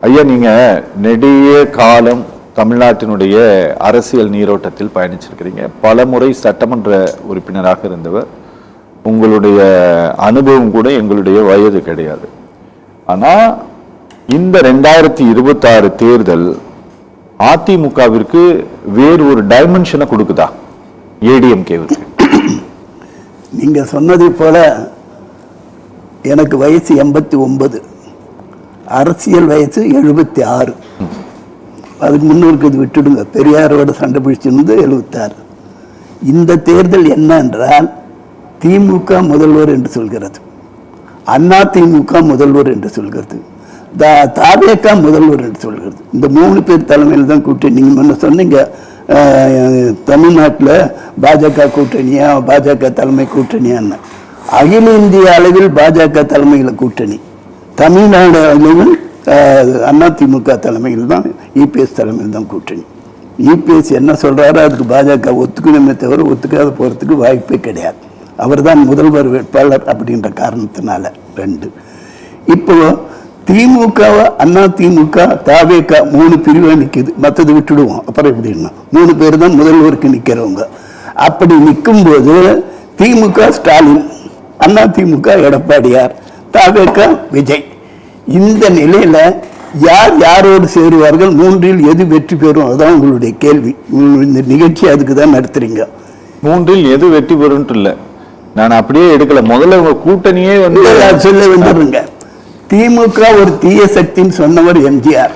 ஐயா, நீங்க நெடிய காலம் தமிழ்நாட்டினுடைய அரசியல் நீரோட்டத்தில் பயணிச்சிருக்கிறீங்க. பல முறை சட்டமன்ற உறுப்பினராக இருந்தவர். உங்களுடைய அனுபவம் கூட எங்களுடைய வயது கிடையாது. ஆனா இந்த 2026 தேர்தல் அதிமுகவிற்கு வேறு ஒரு டைமென்ஷனை கொடுக்குதா ஏடிஎம்கேவுக்கு? நீங்க சொன்னதை போல எனக்கு வயசு 89, அரசியல் வயசு 76. அதுக்கு முன்னோருக்கு இது விட்டுடுங்க. பெரியாரோட சண்டை பிடிச்சிருந்து 76. இந்த தேர்தல் என்ன என்றால் திமுக முதல்வர் என்று சொல்கிறது, அண்ணா திமுக முதல்வர் என்று சொல்கிறது, தாவேக முதல்வர் என்று சொல்கிறது. இந்த 3 பேர் தலைமையில் தான் கூட்டணி. நீங்க முன்ன சொன்னீங்க தமிழ்நாட்டில் பாஜக கூட்டணியா, பாஜக தலைமை கூட்டணியான்னு. அகில இந்திய அளவில் பாஜக தலைமையில் கூட்டணி, தமிழ்நாடு அளவில் அதிமுக தலைமையில் தான், இபிஎஸ் தலைமையில் தான் கூட்டணி. இபிஎஸ் என்ன சொல்றாரோ அதுக்கு பாஜக ஒத்துக்கணுமே தவிர ஒத்துக்காத போறதுக்கு வாய்ப்பே கிடையாது. அவர் தான் முதல்வர் வேட்பாளர் அப்படின்ற காரணத்தினால. 2 இப்போ திமுக, அண்ணா திமுக, தாவேக 3 பிரிவா நிற்குது. மற்றது விட்டுடுவோம். அப்புறம் எப்படின்னா 3 பேர் தான் முதல்வருக்கு நிற்கிறவங்க. அப்படி நிற்கும் போது திமுக ஸ்டாலின், அண்ணா திமுக எடப்பாடியார், தாவேக விஜய். இந்த நிலையில யார் யாரோடு சேருவார்கள், 3இல் எது வெற்றி பெறும்? அதுதான் உங்களுடைய கேள்வி. இந்த நிகழ்ச்சி அதுக்கு தான் நடத்துறீங்க. 3இல் எது வெற்றி பெறும் இல்லை, நான் அப்படியே எடுக்கல. முதல்ல உங்க கூட்டணியே வந்து சொல்ல வந்துடுங்க. திமுக ஒரு தீய சக்தின்னு சொன்னவர் எம்ஜிஆர்.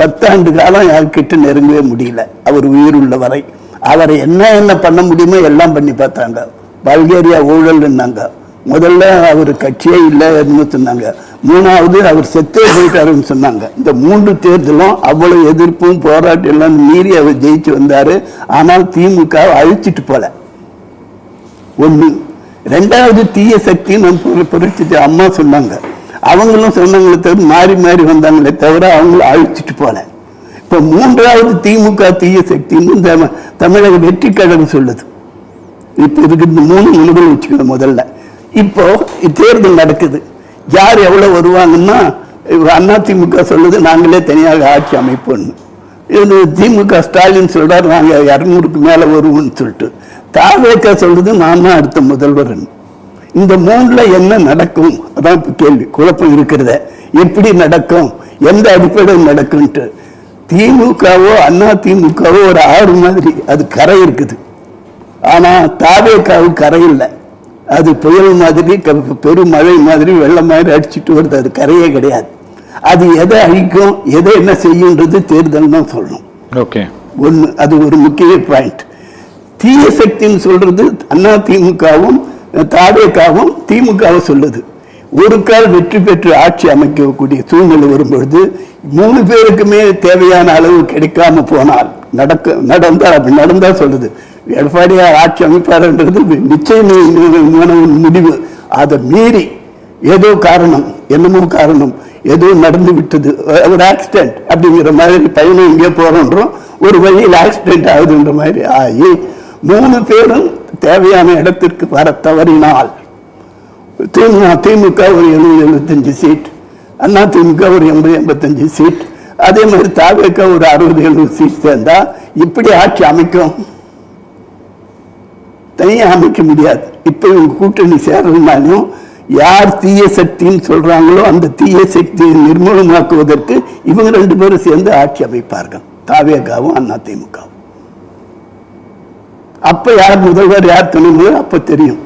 10 ஆண்டு காலம் யார்கிட்ட நெருங்கவே முடியல. அவர் உயிர் உள்ள வரை அவரை என்ன பண்ண முடியுமோ எல்லாம் பண்ணி பார்த்தாங்க. பல்கேரியா ஊழல்னாங்க. முதல்ல அவர் கட்சியே இல்லைன்னு சொன்னாங்க. 3வது அவர் செத்தே போயிட்டாருன்னு சொன்னாங்க. இந்த 3 தேர்தலும் அவ்வளவு எதிர்ப்பும் போராட்டம் எல்லாம் மீறி அவர் ஜெயிச்சு வந்தாரு. ஆனால் திமுக அழிச்சிட்டு போல. 1. 2வது தீய சக்தி நம்ம புரட்சி அம்மா சொன்னாங்க. அவங்களும் சொன்னாங்களே தவிர மாறி மாறி வந்தாங்களே தவிர அவங்களும் அழிச்சிட்டு போல. இப்போ 3வது திமுக தீய சக்தின்னு தமிழக வெற்றி கழகம் சொல்லுது. இப்போ இதுக்கு இந்த 3 முழுகள் வச்சுக்கணும். முதல்ல இப்போ தேர்தல் நடக்குது. யார் எவ்வளவு வருவாங்கன்னா அண்ணா திமுக சொல்லுது நாங்களே தனியாக ஆட்சி அமைப்போம்னு. இது திமுக ஸ்டாலின் சொல்றாரு நாங்க 200க்கு மேல வருவோம்னு சொல்லிட்டு. தாவேக சொல்றது நான் தான் அடுத்த முதல்வர். இந்த 3ல என்ன நடக்கும்? அதான் இப்ப கேள்வி. குழப்பம் இருக்கிறத எப்படி நடக்கும், எந்த அடிப்படையில் நடக்கும்ட்டு. திமுகவோ அண்ணா திமுகவோ ஒரு ஆறு மாதிரி அது கரை இருக்குது. ஆனா தாவேகாவு கரை இல்லை. அது புயல் மாதிரி, பெருமழை மாதிரி, வெள்ளம் மாதிரி அடிச்சுட்டு வருது. அது கரையே கிடையாது. அது எதை அழிக்கும், எதை என்ன செய்யுன்றது தேர்தல் தான் சொல்லணும். ஓகே, ஒன்று, அது ஒரு முக்கிய பாயிண்ட். தீய சக்தின்னு சொல்றது அண்ணா திமுகவும் தாவேகாவும் திமுகவும் சொல்லுது. ஒரு கால் வெற்றி பெற்று ஆட்சி அமைக்கக்கூடிய சூழ்நிலை வரும்பொழுது 3 பேருக்குமே தேவையான அளவு கிடைக்காம போனால் நடந்தால் அப்படி நடந்தா சொல்லுது எடப்பாடியார் ஆட்சி அமைப்பார்ன்றது நிச்சயமான முடிவு. அதை மீறி ஏதோ காரணம், என்னமோ காரணம், ஏதோ நடந்து விட்டது, ஒரு ஆக்சிடென்ட் அப்படிங்கிற மாதிரி, பையனும் இங்கே போறோன்றோம், ஒரு வழியில் ஆக்சிடென்ட் ஆகுதுன்ற மாதிரி ஆகி 3 பேரும் தேவையான இடத்திற்கு வர தவறினால் திமுக ஒரு 70-75 சீட், அண்ணா திமுக ஒரு 80-85 சீட், அதே மாதிரி தாவேக ஒரு 60-70 சீட் சேர்ந்தா இப்படி ஆட்சி அமைக்கும்? தனியா அமைக்க முடியாது. இப்ப இவங்க கூட்டணி சேரணும்னாலும் யார் தீய சக்தின்னு சொல்றாங்களோ அந்த தீய சக்தியை நிர்மூலமாக்குவதற்கு இவங்க 2 பேரும் சேர்ந்து ஆட்சி அமைப்பார்கள், தாவேகாவும் அண்ணா திமுகவும். அப்ப யார் முதல்வர், யார் துணை முதல்வர் அப்ப தெரியும்.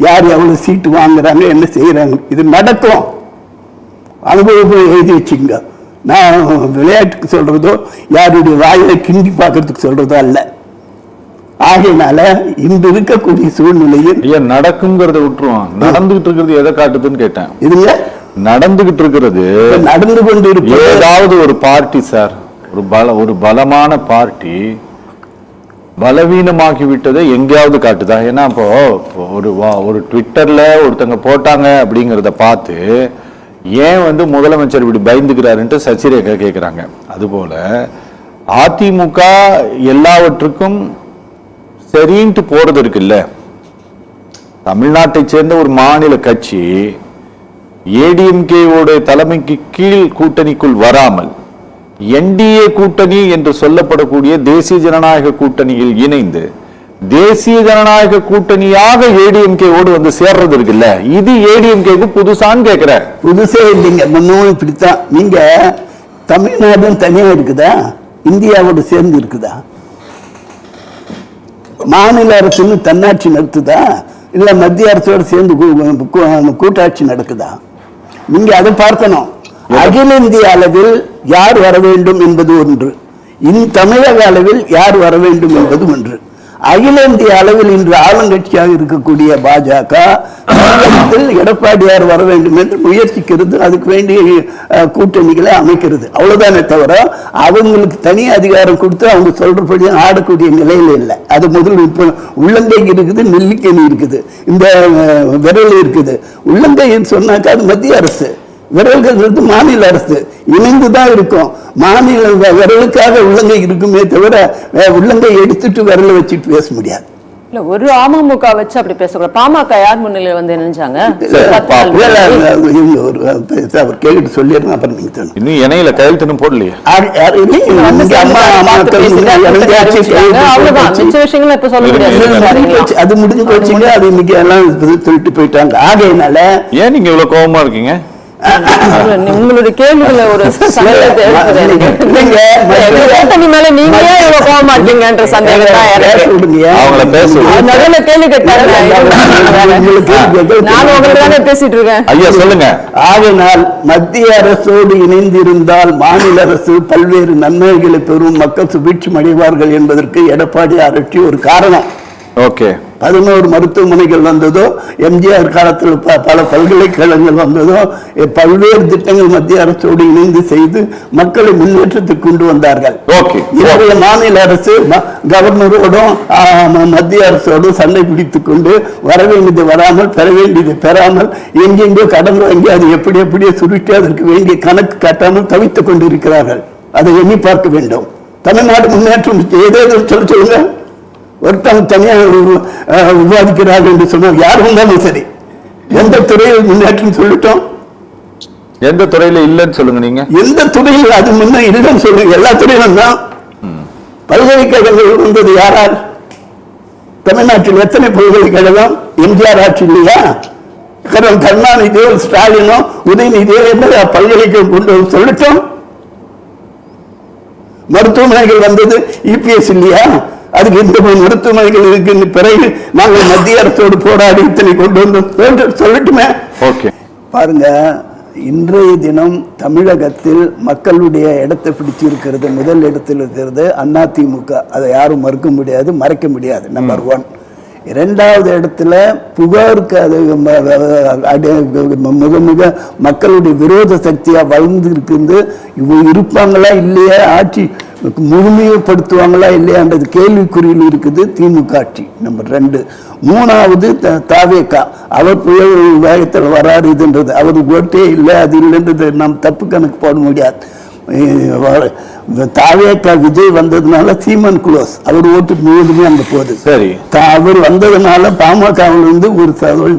யார் எவ்வளவு சீட்டு வாங்குறாங்க, என்ன செய்யறாங்க. இது நடக்கும். அனுபவம் எழுதி வச்சுங்க. நான் விளையாட்டுக்கு சொல்றதோ யாருடைய வாயில கிண்டி பார்க்கறதுக்கு சொல்றதோ அல்ல. ஆகையினால இன்று இருக்கக்கூடிய சூழ்நிலையில் நடக்குங்கிறத விட்டுருவோம். நடந்துகிட்டு இருக்கிறது எதை காட்டுதுன்னு கேட்டேன். இதுங்க நடந்துகிட்டு இருக்கிறது, நடந்து கொண்டு இருக்கு. ஏதாவது ஒரு பார்ட்டி சார், ஒரு பலமான பார்ட்டி பலவீனமாகி விட்டதை எங்கேயாவது காட்டுதா? ஏன்னா இப்போ ஒரு ட்விட்டர்ல ஒருத்தங்க போட்டாங்க அப்படிங்கிறத பார்த்து ஏன் வந்து முதலமைச்சர் இப்படி பயந்துக்கிறாருன்ட்டு சசிரேகா கேட்கிறாங்க. அதுபோல அதிமுக எல்லாவற்றுக்கும் சரின்ட்டு போறது இருக்குல்ல. தமிழ்நாட்டை சேர்ந்த ஒரு மாநில கட்சி ஏடிஎம்கேவோட தலைமைக்கு கீழ் கூட்டணிக்குள் வராமல் என்டிஏ கூட்டணி என்று சொல்லப்படக்கூடிய தேசிய ஜனநாயக கூட்டணியில் இணைந்து தேசிய ஜனநாயக கூட்டணியாக ஏடிஎம்கேவோடு வந்து சேர்றது இருக்குல்ல, இது ஏடிஎம்கேக்கு புதுசான்னு கேட்கிற. புதுசே இல்லைங்க, முன்னும் இப்படித்தான். நீங்க தமிழ்நாடும் தனியா இருக்குதா, இந்தியாவோடு சேர்ந்து இருக்குதா? மாநில அரசுன்னு தன்னாட்சி நடத்துதா, இல்ல மத்திய அரசோடு சேர்ந்து கூட்டாட்சி நடக்குதா? நீங்க அதை பார்க்கணும். அகில இந்திய அளவில் யார் வர வேண்டும் என்பது ஒன்று, தமிழக அளவில் யார் வர வேண்டும் என்பது ஒன்று. அகில இந்திய அளவில் இன்று ஆளுங்கட்சியாக இருக்கக்கூடிய பாஜக எடப்பாடியார் வர வேண்டும் என்று முயற்சிக்கிறது, அதுக்கு வேண்டிய கூட்டணிகளை அமைக்கிறது. அவ்வளவுதானே தவிர அவங்களுக்கு தனி அதிகாரம் கொடுத்து அவங்க சொல்றபடி ஆடக்கூடிய நிலையில இல்லை. அது முதல் இப்ப உள்ளங்கை இருக்குது, நெல்லிக்கனி இருக்குது, இந்த விரல் இருக்குது. உள்ளங்கைன்னு சொன்னாக்கா அது மத்திய அரசு, விரல்கள் மாநில அரசு இணைந்துதான் இருக்கும். மாநில விரலுக்காக உள்ளங்கை இருக்குமே தவிர உள்ளங்கை எடுத்துட்டு விரல வச்சுட்டு பேச முடியாது. இல்ல ஒரு அமமுக வச்சு அப்படி பேசக்கூடாது. பாமக யார் முன்னிலையில் வந்து நினைச்சாங்க? அவர் கேட்டு சொல்லிடுறேன், அப்புறம் நீங்க சொன்ன இன்னும் இணையில கையெழுத்து போடலையே. அது முடிஞ்சு போச்சுங்க, அது இன்னைக்கு எல்லாம் சொல்லிட்டு போயிட்டாங்க. ஆகையினால ஏன் நீங்க இவ்வளவு கோபமா இருக்கீங்க? உங்களுடைய கேள்விகளை ஒரு கூட்டணி மேல நீங்க இவ்வளவு கோபமா இருக்கீங்கன்ற சந்தேகம் கேள்வி கேட்டாரு. நான் உங்கள்கிட்ட பேசிட்டு இருக்கேன். ஐயா சொல்லுங்க. ஆகையினால் மத்திய அரசோடு இணைந்திருந்தால் மாநில அரசு பல்வேறு நன்மைகளை பெறும், மக்கள் சுபீட்சம் அடைவார்கள் என்பதற்கு எடப்பாடி அரசு ஒரு காரணம். ஓகே, 11 மருத்துவமனைகள் வந்ததோ, எம்ஜிஆர் காலத்தில் பல பல்கலைக்கழகங்கள் வந்ததோ, பல்வேறு திட்டங்கள் மத்திய அரசோடு இணைந்து செய்து மக்களை முன்னேற்றத்துக்கு கொண்டு வந்தார்கள். இன்றைய மாநில அரசு கவர்னரோடும் மத்திய அரசோடும் சண்டை பிடித்துக் கொண்டு வர வேண்டியது வராமல், பெற வேண்டியது பெறாமல், எங்கெங்கோ கடன் வாங்கி அது எப்படியே சுருட்டி அதற்கு வேண்டிய கணக்கு காட்டாமல் தவித்துக் கொண்டிருக்கிறார்கள். அதை எண்ணி பார்க்க வேண்டும். தமிழ்நாடு முன்னேற்றம் ஏதேதோ சொல்லுங்க. ஒருத்தவங்க தனியாக விவாதிக்கிறார்கள் என்று சொன்னால் யார் வந்தாலும் சரி, எந்த துறையில் முன்னேற்றம் சொல்லிட்டோம், எந்த துறையில இல்லைன்னு சொல்லுங்க. நீங்க எந்த துறையில் அது முன்ன இல்லைன்னு சொல்லுங்க. எல்லா துறையிலும் தான். பல்கலைக்கழகங்கள் வந்தது யாரால்? தமிழ்நாட்டில் எத்தனை பல்கலைக்கழகம்? எம்ஜிஆர் ஆட்சி இல்லையா? கருணாநிதியோ ஸ்டாலினோ உதயநிதியோ என்ன பல்கலைக்கழகம் கொண்டு சொல்லிட்டோம். மருத்துவமனைகள் வந்தது இபிஎஸ் இல்லையா? அதுக்கு இந்த மருத்துவமனைகள் இருக்கு பிறகு நாங்கள் மத்திய அரசோடு போராடி இத்தனை கொண்டு வந்து சொல்லட்டுமே. பாருங்க, இன்றைய தினம் தமிழகத்தில் மக்களுடைய இடத்தை பிடிச்சிருக்கிறது, முதல் இடத்தில் இருக்கிறது அதிமுக. அதை யாரும் மறுக்க முடியாது, மறைக்க முடியாது. நம்பர் 1. 2வது இடத்துல புகாருக்கு அது மிக மக்களுடைய விரோத சக்தியா வளர்ந்து இருக்குது. இவங்க இருப்பாங்களா இல்லையா, ஆட்சி முழுமைப்படுத்துவாங்களா இல்லையான்றது கேள்விக்குறியில் இருக்குது திமுக ஆட்சி. நம்பர் 2. 3வது தாவேகா. அவர் புயல் வேகத்தில் வராதுன்றது, அவர் ஓட்டே இல்லை, அது இல்லைன்றது நாம் தப்பு கணக்கு போட முடியாது. தாவேகா விஜய் வந்ததுனால சீமான் குளோஸ், அவர் ஓட்டு முழுவதுமே அங்க போகுது. சரி, அவர் வந்ததுனால பாமகவில் இருந்து ஒரு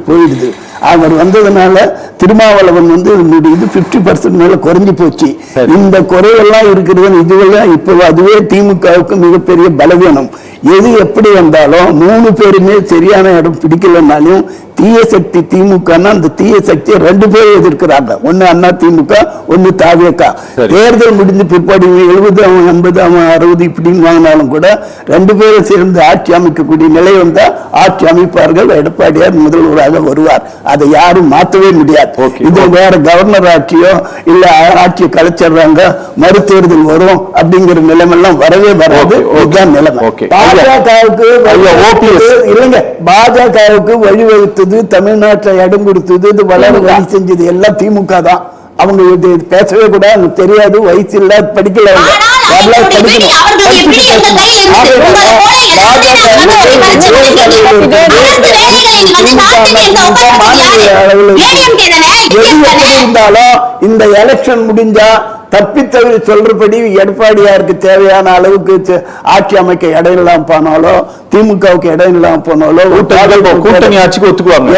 போயிடுது. அவர் வந்ததுனால திருமாவளவன் வந்து இது 50% மேல குறைஞ்சி போச்சு. இந்த குறையெல்லாம் இருக்கிறது, இதுவெல்லாம் இப்போ அதுவே திமுகவுக்கு மிகப்பெரிய பலவீனம். எது எப்படி வந்தாலும் 3 பேருமே சரியான இடம் பிடிக்கலனாலும் தீய சக்தி திமுகனா அந்த தீய சக்தியை 2 பேரும் எதிர்க்கிறாங்க. ஒன்னு அதிமுக, ஒன்னு தாவேகா. தேர்தல் முடிஞ்சு பிற்பாடு 70, 80, 60 இப்படின்னு வாங்கினாலும் கூட 2 பேரும் சேர்ந்து ஆட்சி அமைக்கக்கூடிய நிலை வந்தா ஆட்சி அமைப்பார்கள். எடப்பாடியார் முதல்வராக வருவார். அதை யாரும் மாற்றவே முடியாது. இது வேற கவர்னர் ஆட்சியோ இல்ல ஆட்சியை கலைச்சிடுறாங்க மறுதேர்தல் வரும் அப்படிங்கிற நிலைமெல்லாம் வரவே வராது. இதுதான் நிலைமை. பாஜகவுக்கு இல்லைங்க, பாஜகவுக்கு வழிவகுத்தது, தமிழ்நாட்டை இடம் கொடுத்தது, இது வளர வழி செஞ்சது எல்லாம் திமுக தான். அவங்க பேசவே கூட தெரியாது, வயசு இல்ல, படிக்கல, இருந்தாலும் இந்த எலெக்ஷன் முடிஞ்சா தப்பித்தவரி சொல்றபடி எடப்பாடியாருக்கு தேவையான அளவுக்கு ஆட்சி அமைக்க இடம் இல்லாம போனாலோ, திமுகவுக்கு இடம் இல்லாம போனாலோ, கூட்டணி ஆட்சிக்கு ஒத்துக்குவாங்க.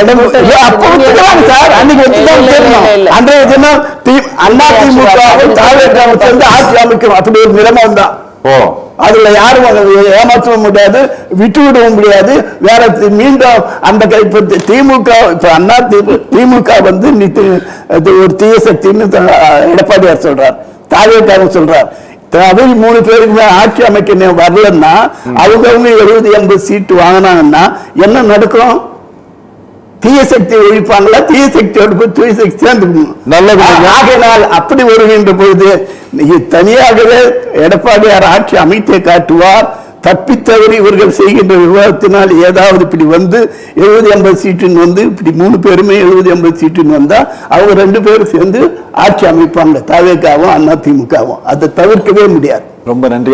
அப்ப ஒத்துக்குவாங்க சார். அன்னைக்கு ஒத்துதான் தெரியணும். அன்றைய தினம் அண்ணா திமுகவும் தாவேக்காவும் சேர்ந்து ஆட்சி அமைக்கும் அப்படி ஒரு நிலைமை தான். அதுல யாரும் ஏமாற்றவும் முடியாது, விட்டு விடவும் முடியாது. வேற மீண்டும் அந்த திமுக இப்ப அண்ணா திமுக வந்து ஒரு தீய சக்தின்னு எடப்பாடியார் சொல்றார், தாவேக்காரர் சொல்றார். அவங்க 3 பேருக்கு ஆட்சி அமைக்க வரலன்னா அவங்க 70-80 சீட்டு வாங்கினாங்கன்னா என்ன நடக்கும்? தீய சக்தி ஒழிப்பாங்களா? தீய சக்தியோட தூய சக்தி சேர்ந்துக்கணும். ஆகையினால் அப்படி வருகின்ற பொழுது தனியாகவே எடப்பாடியார் ஆட்சி அமைத்தே காட்டுவார். தப்பித்தவறி இவர்கள் செய்கின்ற விவாதத்தினால் ஏதாவது இப்படி வந்து 70-80 சீட்டுன்னு வந்து இப்படி 3 பேருமே 70-80 சீட்டுன்னு வந்தா அவங்க 2 பேரும் சேர்ந்து ஆட்சி அமைப்பாங்க, தாவேக்காவும் அதிமுகவும். அதை தவிர்க்கவே முடியாது. ரொம்ப நன்றி.